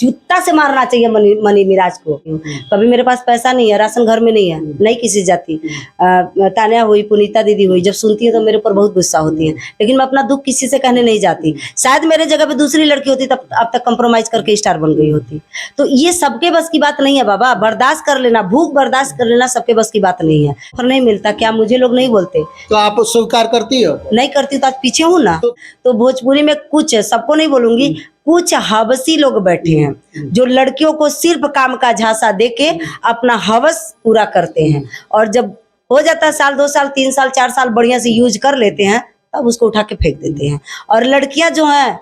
जूता से मारना चाहिए मनी मिराज को। कभी मेरे पास पैसा नहीं है, राशन घर में नहीं है, नहीं किसी जाती। तान्या हुई, पुनीता दीदी हुई, जब सुनती है तो मेरे ऊपर बहुत गुस्सा होती है, लेकिन मैं अपना दुख किसी से कहने नहीं जाती। शायद मेरे जगह पे दूसरी लड़की होती तब अब तक कंप्रोमाइज करके स्टार बन गई होती। तो ये सबके बस की बात नहीं है बाबा, बर्दाश्त कर लेना, भूख बर्दाश्त कर लेना सबके बस की बात नहीं है। और नहीं मिलता क्या मुझे लोग नहीं बोलते? तो आप स्वीकार करती हो? नहीं करती तो आज पीछे हूँ ना। तो भोजपुरी में कुछ, सबको नहीं बोलूंगी, कुछ हवसी लोग बैठे हैं जो लड़कियों को सिर्फ काम का झांसा देके अपना हवस पूरा करते हैं, और जब हो जाता है साल 2 साल 3 साल 4 साल बढ़िया से यूज कर लेते हैं तब उसको उठा के फेंक देते हैं। और लड़कियां जो हैं,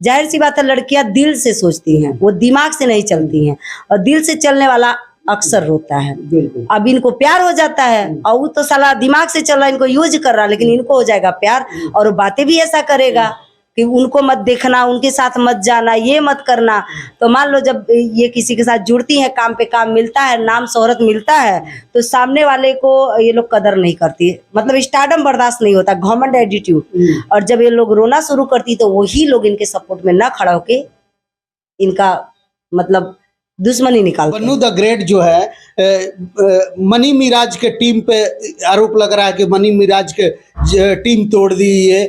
जाहिर सी बात है, लड़कियां दिल से सोचती हैं, वो दिमाग से नहीं चलती हैं, और दिल से चलने वाला अक्सर रोता है। अब इनको प्यार हो जाता है और वो तो साला दिमाग से चल रहा है, इनको यूज कर रहा है, लेकिन इनको हो जाएगा प्यार और वो बातें भी ऐसा करेगा कि उनको मत देखना, उनके साथ मत जाना, ये मत करना। तो मान लो जब ये किसी के साथ जुड़ती है, काम पे काम मिलता है, नाम शोहरत मिलता है, तो सामने वाले को ये लोग कदर नहीं करती, मतलब स्टारडम बर्दाश्त नहीं होता, घमंड एटीट्यूड। और जब ये लोग रोना शुरू करती तो वही लोग इनके सपोर्ट में ना खड़ा होके इनका मतलब दुश्मनी निकालते हैं। बन्नू द ग्रेट जो है मनी मिराज के टीम पे आरोप लग रहा है कि मनी मिराज के टीम तोड़ दी है,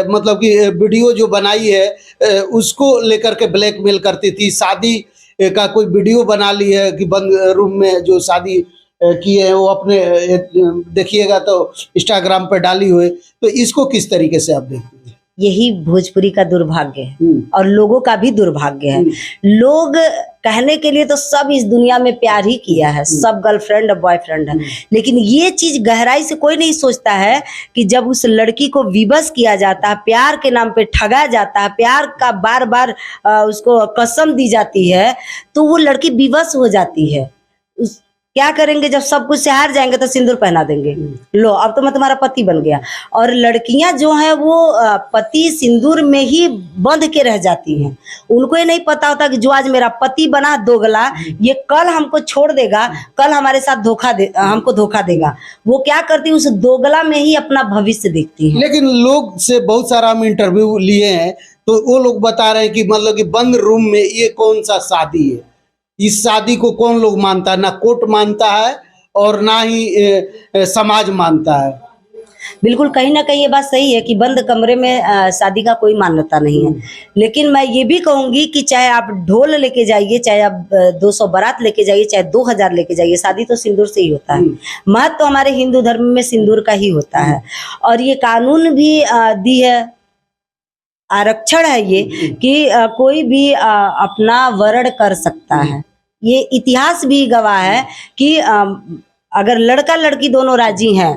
मतलब कि वीडियो जो बनाई है उसको लेकर के ब्लैकमेल करती थी। शादी का कोई वीडियो बना ली है कि बंद रूम में जो शादी की है वो अपने देखिएगा तो इंस्टाग्राम पे डाली हुई, तो इसको किस तरीके से आप देखते हैं? यही भोजपुरी का दुर्भाग्य है और लोगों का भी दुर्भाग्य है। लोग कहने के लिए तो सब इस दुनिया में प्यार ही किया है, सब गर्लफ्रेंड और बॉयफ्रेंड है, लेकिन ये चीज गहराई से कोई नहीं सोचता है कि जब उस लड़की को विवश किया जाता है, प्यार के नाम पे ठगा जाता है, प्यार का बार बार उसको कसम दी जाती है, तो वो लड़की विवश हो जाती है। क्या करेंगे जब सब कुछ से हार जाएंगे तो सिंदूर पहना देंगे, लो अब तो मैं तुम्हारा पति बन गया। और लड़कियां जो हैं वो पति सिंदूर में ही बंध के रह जाती हैं, उनको ये नहीं पता होता कि जो आज मेरा पति बना दोगला, ये कल हमको छोड़ देगा, कल हमारे साथ हमको धोखा देगा। वो क्या करती है, उस दोगला में ही अपना भविष्य देखती है। लेकिन लोग से बहुत सारा हम इंटरव्यू लिए हैं तो वो लोग बता रहे हैं कि मतलब कि बंद रूम में ये कौन सा शादी है, इस शादी को कौन लोग मानता है? ना कोर्ट मानता है और ना ही समाज मानता है। बिल्कुल, कहीं ना कहीं ये बात सही है कि बंद कमरे में शादी का कोई मान्यता नहीं है। लेकिन मैं ये भी कहूंगी कि चाहे आप ढोल लेके जाइए, चाहे आप 200 बारात लेके जाइए, चाहे 2000 लेके जाइए, शादी तो सिंदूर से ही होता है। महत्व तो हमारे हिंदू धर्म में सिंदूर का ही होता है। और ये कानून भी दी है, आरक्षण है ये कि कोई भी अपना वर्ण कर सकता है। ये इतिहास भी गवाह है कि अगर लड़का लड़की दोनों राजी हैं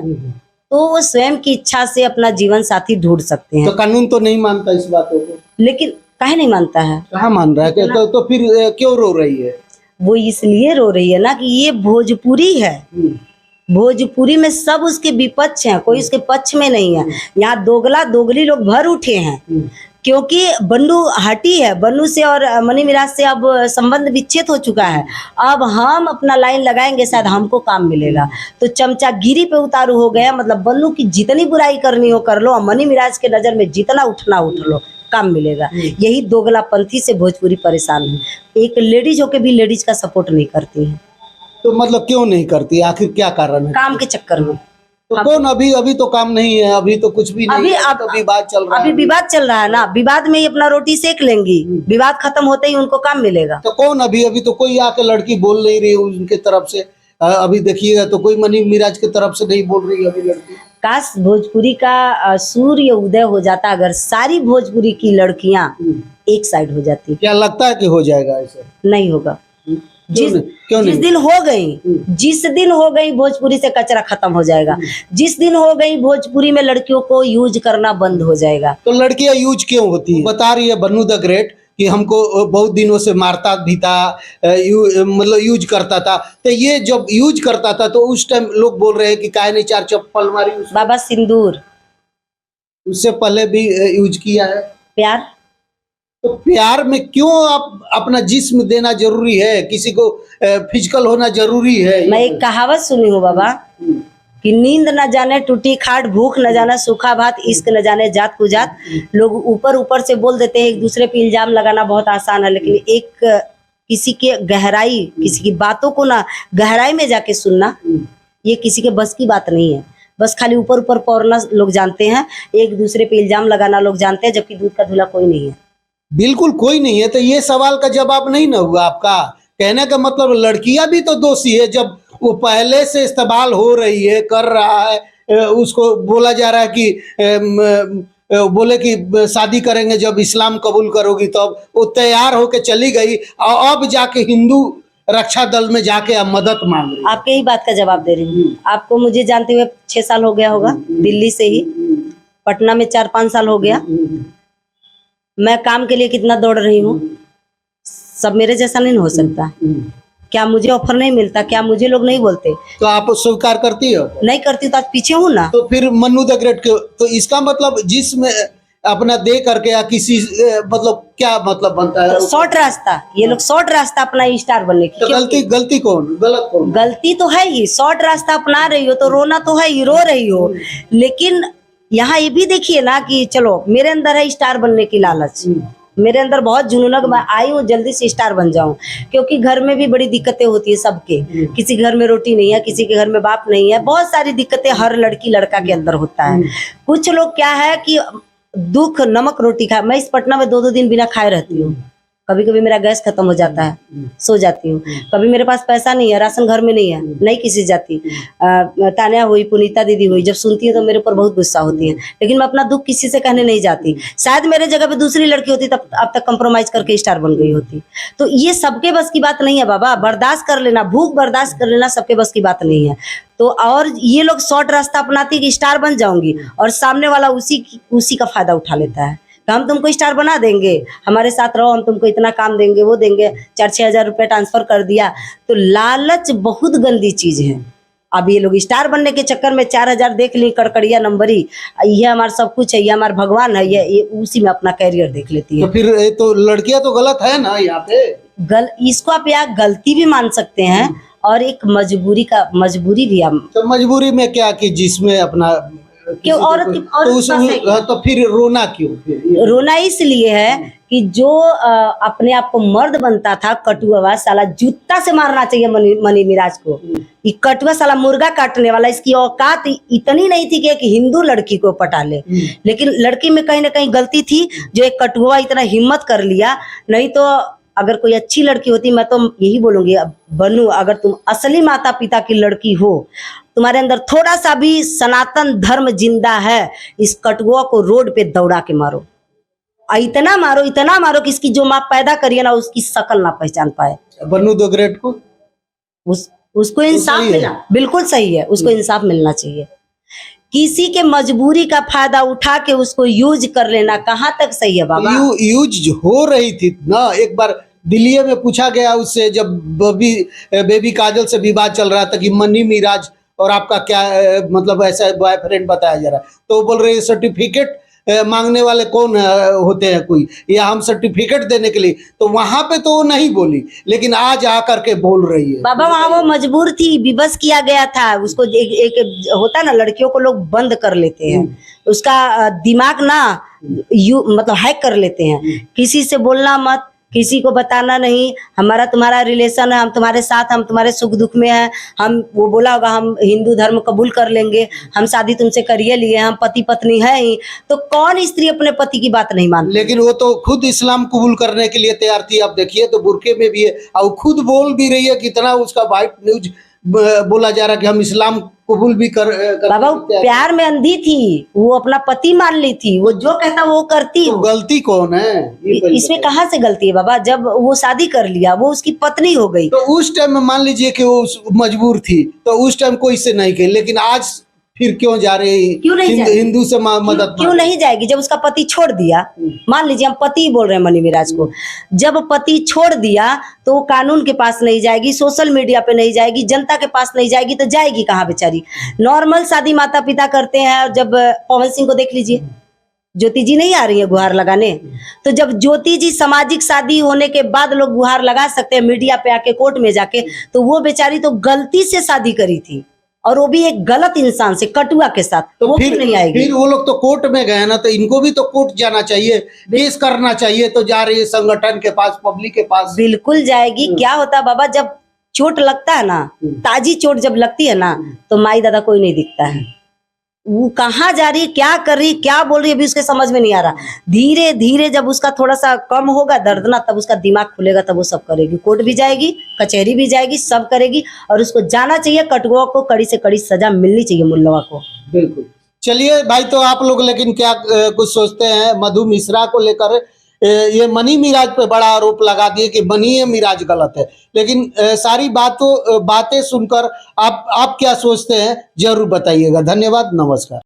तो वो स्वयं की इच्छा से अपना जीवन साथी ढूंढ सकते हैं। तो कानून तो नहीं मानता इस बातों को, लेकिन काहे नहीं मानता है? कहाँ मान रहा है? तो फिर क्यों रो रही है? वो इसलिए रो रही है ना कि ये भोजपुरी है, भोजपुरी में सब उसके विपक्ष हैं, कोई उसके पक्ष में नहीं है। यहाँ दोगला दोगली लोग भर उठे हैं क्योंकि बन्नू हटी है, बन्नू से और मनी मिराज से अब संबंध विच्छेद हो चुका है। अब हम अपना लाइन लगाएंगे, शायद हमको काम मिलेगा। तो चमचागिरी पे उतारू हो गया, मतलब बन्नू की जितनी बुराई करनी हो कर लो, और मनी मिराज के नजर में जितना उठना उठ लो, काम मिलेगा। यही दोगलापंथी से भोजपुरी परेशान है। एक लेडीज होके भी लेडीज का सपोर्ट नहीं करती है। तो मतलब क्यों नहीं करती, आखिर क्या कारण है? काम के चक्कर में। तो कौन अभी तो काम नहीं है, अभी तो कुछ भी नहीं है, तो विवाद चल रहा है। अभी विवाद चल रहा है ना, विवाद में ही अपना रोटी सेक लेंगी, विवाद खत्म होते ही उनको काम मिलेगा। तो कौन अभी तो कोई आके लड़की बोल नहीं रही उनके तरफ से? अभी देखिएगा तो कोई मनी मिराज की तरफ से नहीं बोल रही अभी लड़की। काश भोजपुरी का सूर्य उदय हो जाता, अगर सारी भोजपुरी की लड़कियां एक साइड हो जाती। क्या लगता है कि हो जाएगा ऐसा? नहीं होगा। जिस जिस दिन हो गई भोजपुरी से कचरा खत्म हो जाएगा। जिस दिन हो गई भोजपुरी में लड़कियों को यूज करना बंद हो जाएगा। तो लड़कियां यूज क्यों होती है? बता रही है बन्नू द ग्रेट कि हमको बहुत दिनों से मारता भी था, मतलब यूज करता था। तो ये जब यूज करता था तो उस टाइम लोग बोल रहे हैं कि काहे नहीं 4 चप्पल मारी बाबा सिंदूर। उससे पहले भी यूज किया है। प्यार, तो प्यार में क्यों आप अपना जिस्म देना जरूरी है? किसी को फिजिकल होना जरूरी है? मैं एक कहावत सुनी हूँ बाबा कि नींद न जाने टूटी खाट, भूख न जाना सूखा भात, इश्क न जाने जात को जात। लोग ऊपर ऊपर से बोल देते हैं, एक दूसरे पे इल्जाम लगाना बहुत आसान है, लेकिन एक किसी के गहराई, किसी की बातों को ना गहराई में जाके सुनना, ये किसी के बस की बात नहीं है। बस खाली ऊपर ऊपर पौरना लोग जानते हैं, एक दूसरे पे इल्जाम लगाना लोग जानते हैं, जबकि दूध का धुला कोई नहीं है। बिल्कुल कोई नहीं है। तो ये सवाल का जवाब नहीं ना हुआ आपका। कहने का मतलब लड़कियां भी तो दोषी है, जब वो पहले से इस्तेमाल हो रही है, कर रहा है, उसको बोला जा रहा है कि बोले कि शादी करेंगे जब इस्लाम कबूल करोगी, तो अब वो तैयार होके चली गई और अब जाके हिंदू रक्षा दल में जाके अब मदद मांग रही है। आपके ही बात का जवाब दे रही हूँ। आपको मुझे जानते हुए 6 साल हो गया होगा, दिल्ली से ही, पटना में 4-5 साल हो गया। मैं काम के लिए कितना दौड़ रही हूँ, सब मेरे जैसा नहीं हो सकता। क्या मुझे ऑफर नहीं मिलता? क्या मुझे लोग नहीं बोलते? तो आप स्वीकार करती हो? नहीं करती तो आज पीछे हूँ ना। तो फिर मन्नू द ग्रेट के, तो इसका मतलब जिसमें अपना दे करके या किसी मतलब क्या मतलब बनता है? शॉर्ट रास्ता, ये लोग शॉर्ट रास्ता अपना स्टार बनने की। तो गलती कौन, गलत कौन? गलती तो है ही, शॉर्ट रास्ता अपना रही हो तो रोना तो है ही, रो रही हो। लेकिन यहाँ ये भी देखिए ना कि चलो मेरे अंदर है स्टार बनने की लालच, मेरे अंदर बहुत जुनून है, मैं आई हूँ जल्दी से स्टार बन जाऊं। क्योंकि घर में भी बड़ी दिक्कतें होती है सबके, किसी के घर में रोटी नहीं है, किसी के घर में बाप नहीं है, बहुत सारी दिक्कतें हर लड़की लड़का के अंदर होता है। कुछ लोग क्या है कि दुख नमक रोटी खाए। मैं इस पटना में 2-2 दिन बिना खाए रहती हूँ। कभी कभी मेरा गैस खत्म हो जाता है, सो जाती हूँ। कभी मेरे पास पैसा नहीं है, राशन घर में नहीं है, नहीं किसी जाती। तान्या हुई, पुनीता दीदी हुई, जब सुनती है तो मेरे ऊपर बहुत गुस्सा होती है, लेकिन मैं अपना दुख किसी से कहने नहीं जाती। शायद मेरे जगह पे दूसरी लड़की होती तब अब तक कंप्रोमाइज करके स्टार बन गई होती। तो ये सबके बस की बात नहीं है बाबा, बर्दाश्त कर लेना, भूख बर्दाश्त कर लेना सबके बस की बात नहीं है। तो और ये लोग शॉर्ट रास्ता अपनाती है कि स्टार बन जाऊंगी, और सामने वाला उसी का फायदा उठा लेता है। हम तुमको स्टार बना देंगे, हमारे साथ रहो, हम तुमको इतना काम देंगे, वो देंगे, 4-6 हजार रुपये ट्रांसफर कर दिया। तो लालच बहुत गंदी चीज है। अब ये लोग स्टार बनने के चक्कर में 4000 देख ली, कड़कड़िया नंबरी, ये हमारा सब कुछ है, ये हमारा भगवान है, ये उसी में अपना कैरियर देख लेती है। तो फिर तो लड़कियां तो गलत है ना यहाँ पे। इसको आप यहाँ गलती भी मान सकते हैं और एक मजबूरी भी। हम तो मजबूरी में क्या कि जिसमें अपना क्यों औरत तो फिर रोना क्यों? रोना इसलिए है कि जो अपने आप को मर्द बनता था, कटुआ साला जूता से मारना चाहिए मनी मिराज को। ये कटुआ साला मुर्गा काटने वाला, इसकी औकात इतनी नहीं थी कि एक हिंदू लड़की को पटा ले। लेकिन लड़की में कहीं ना कहीं गलती थी, जो एक कटुआ इतना हिम्मत कर लिया। नहीं तो अगर कोई अच्छी लड़की होती, मैं तो यही बोलूंगी, बनू, अगर तुम असली माता पिता की लड़की हो, तुम्हारे अंदर थोड़ा सा भी सनातन धर्म जिंदा है, इस कटुआ को रोड पे दौड़ा के मारो। इतना मारो कि इसकी जो माँ पैदा करिए ना, उसकी शकल ना पहचान पाए। बनू द ग्रेट को उसको इंसाफ मिलना बिल्कुल सही है, उसको इंसाफ मिलना चाहिए। किसी के मजबूरी का फायदा उठा के उसको यूज कर लेना कहाँ तक सही है बाबा? यूज हो रही थी ना। एक बार दिल्ली में पूछा गया उससे, जब बेबी काजल से विवाद चल रहा था कि मनी मिराज और आपका क्या मतलब ऐसा बॉयफ्रेंड बताया जा रहा है, तो वो बोल रहे सर्टिफिकेट मांगने वाले कौन होते हैं कोई, या हम सर्टिफिकेट देने के लिए। तो वहां पे तो वो नहीं बोली, लेकिन आज आकर के बोल रही है। बाबा वहां वो मजबूर थी, विवश किया गया था उसको। एक होता है ना, लड़कियों को लोग बंद कर लेते हैं, उसका दिमाग ना मतलब हैक कर लेते हैं। किसी से बोलना मत, किसी को बताना नहीं, हमारा तुम्हारा रिलेशन है, हम तुम्हारे साथ, हम तुम्हारे सुख दुख में हैं। हम वो बोला होगा हम हिंदू धर्म कबूल कर लेंगे, हम शादी तुमसे करिए लिए, हम पति पत्नी है ही। तो कौन स्त्री अपने पति की बात नहीं मानती? लेकिन वो तो खुद इस्लाम कबूल करने के लिए तैयार थी। आप देखिए तो बुरके में भी है, और खुद बोल भी रही है। कितना उसका वाइट न्यूज बोला जा रहा है कि हम इस्लाम कबूल भी कर बाबा प्यार में अंधी थी, वो अपना पति मान ली थी, वो जो कहता वो करती। तो गलती कौन है इसमें? कहाँ से गलती है बाबा? जब वो शादी कर लिया, वो उसकी पत्नी हो गई। तो उस टाइम में मान लीजिए कि वो मजबूर थी, तो उस टाइम कोई से नहीं कही, लेकिन आज फिर क्यों जा रही? क्यों नहीं हिंदू से मदद क्यों नहीं जाएगी? जब उसका पति छोड़ दिया, मान लीजिए हम पति बोल रहे हैं मनी मिराज को, जब पति छोड़ दिया तो वो कानून के पास नहीं जाएगी, सोशल मीडिया पे नहीं जाएगी, जनता के पास नहीं जाएगी, तो जाएगी कहाँ बेचारी? नॉर्मल शादी माता पिता करते हैं। और जब पवन सिंह को देख लीजिए, ज्योति जी नहीं आ रही है गुहार लगाने, तो जब ज्योति जी सामाजिक शादी होने के बाद लोग गुहार लगा सकते हैं मीडिया पे आके, कोर्ट में जाके, तो वो बेचारी तो गलती से शादी करी थी, और वो भी एक गलत इंसान से, कटुआ के साथ, तो वो क्यों नहीं आएगी? फिर वो लोग तो कोर्ट में गए ना, तो इनको भी तो कोर्ट जाना चाहिए, केस करना चाहिए, तो जा रही है संगठन के पास, पब्लिक के पास। बिल्कुल जाएगी। क्या होता है बाबा, जब चोट लगता है ना, ताजी चोट जब लगती है ना, तो माई दादा कोई नहीं दिखता है। वो कहाँ जा रही, क्या कर रही, क्या बोल रही, अभी उसके समझ में नहीं आ रहा। धीरे धीरे जब उसका थोड़ा सा कम होगा दर्द ना, तब उसका दिमाग खुलेगा, तब वो सब करेगी। कोर्ट भी जाएगी, कचहरी भी जाएगी, सब करेगी। और उसको जाना चाहिए, कटुआ को कड़ी से कड़ी सजा मिलनी चाहिए, मुल्लवा को। बिल्कुल। चलिए भाई, तो आप लोग लेकिन क्या कुछ सोचते हैं मधु मिश्रा को लेकर? ये मनी मिराज पे बड़ा आरोप लगा दिए कि मनी मिराज गलत है, लेकिन सारी बातें सुनकर आप क्या सोचते हैं जरूर बताइएगा। धन्यवाद, नमस्कार।